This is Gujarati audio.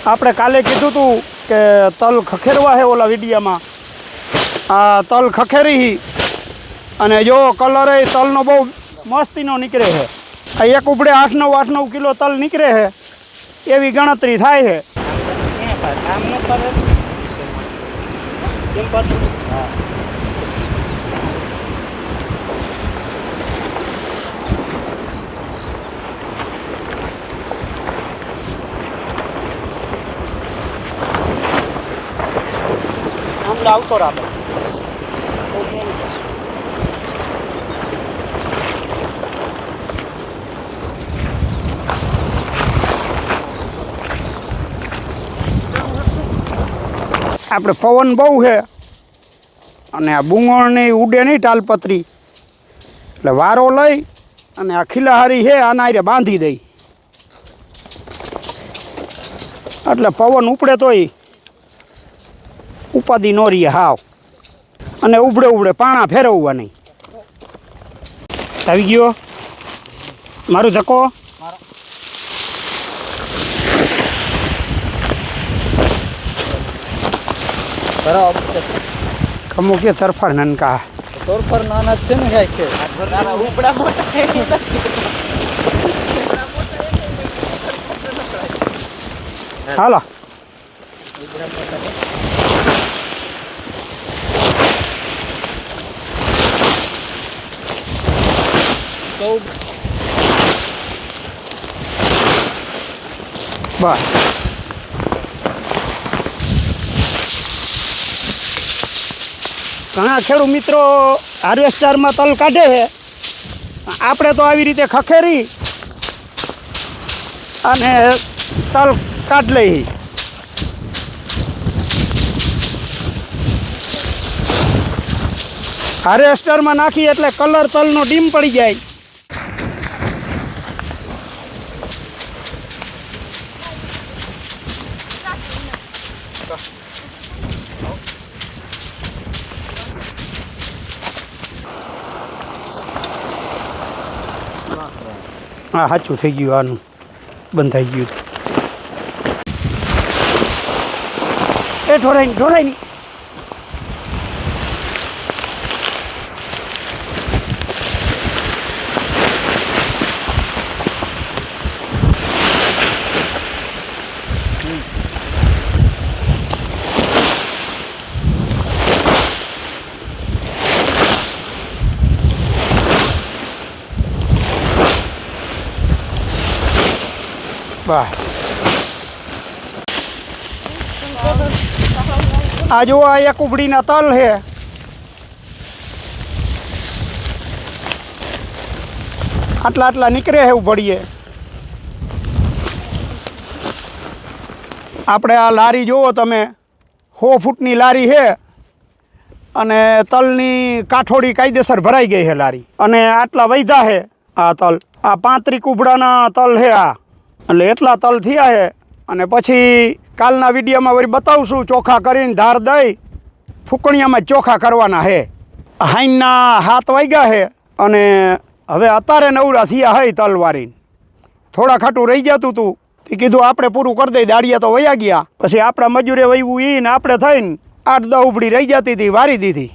આપણે કાલે કીધું હતું કે તલ ખખેરવા છે ઓલા વિડીયામાં. આ તલ ખખેરી અને જો કલર એ તલનો બહુ મસ્તીનો નીકળે છે. આ એક ઉપડે 8-9 કિલો તલ નીકળે છે એવી ગણતરી થાય છે. આવતો રાખો. આપણે પવન બહુ છે અને આ બુંગળની ઉડે નહીં ટાલપત્રી, એટલે વારો લઈ અને આ ખીલાહારી છે આના હારે બાંધી દઈ એટલે પવન ઉપડે તોય ઉપાધિ નો રહીએ હાવ. અને ઉબડે પાણા ફેરવવા નહીં. આવી ગયો મારું ધક્કો. ખમો કે સરફર નનકા સરફર નાના છે ને કાંઈ છે ઉપડા મોટા હાલો. બસ ઘણા ખેડૂત મિત્રો હાર્વેસ્ટરમાં તલ કાઢે છે. આપણે તો આવી રીતે ખખેરી અને તલ કાઢ લઈ. હાર્વેસ્ટરમાં નાખી એટલે કલર તલનો ડીમ પડી જાય. હા સાચું થઈ ગયું. આનું બંધાઈ ગયું. એ ઢોરાય નહીં. બસ આ જો આ એક ઉબડીના તલ છે. આટલા નીકળે છે ઉભડીએ. આપણે આ લારી જુઓ તમે, 100 ફૂટની લારી છે અને તલની કાઠોડી કાયદેસર ભરાઈ ગઈ છે લારી. અને આટલા વૈધા છે આ તલ. આ 35 ઉબડાના તલ છે આ. એટલે એટલા તલ થયા છે. અને પછી કાલના વિડીયોમાં વળી બતાવશું ચોખા કરીને ધાર દઈ ફૂકણીયામાં ચોખા કરવાના છે. હાઈના 7 વાગ્યા છે અને હવે અત્યારે નવરા થયા હોય તલ વારીને. થોડા ખાટું રહી જતું હતું તે કીધું આપણે પૂરું કરી દઈ. દાડિયા તો વયા ગયા. પછી આપણા મજૂરે વહીવું એ ને આપણે થઈને 8-10 ઉબડી રહી જતી હતી, વારી દીધી.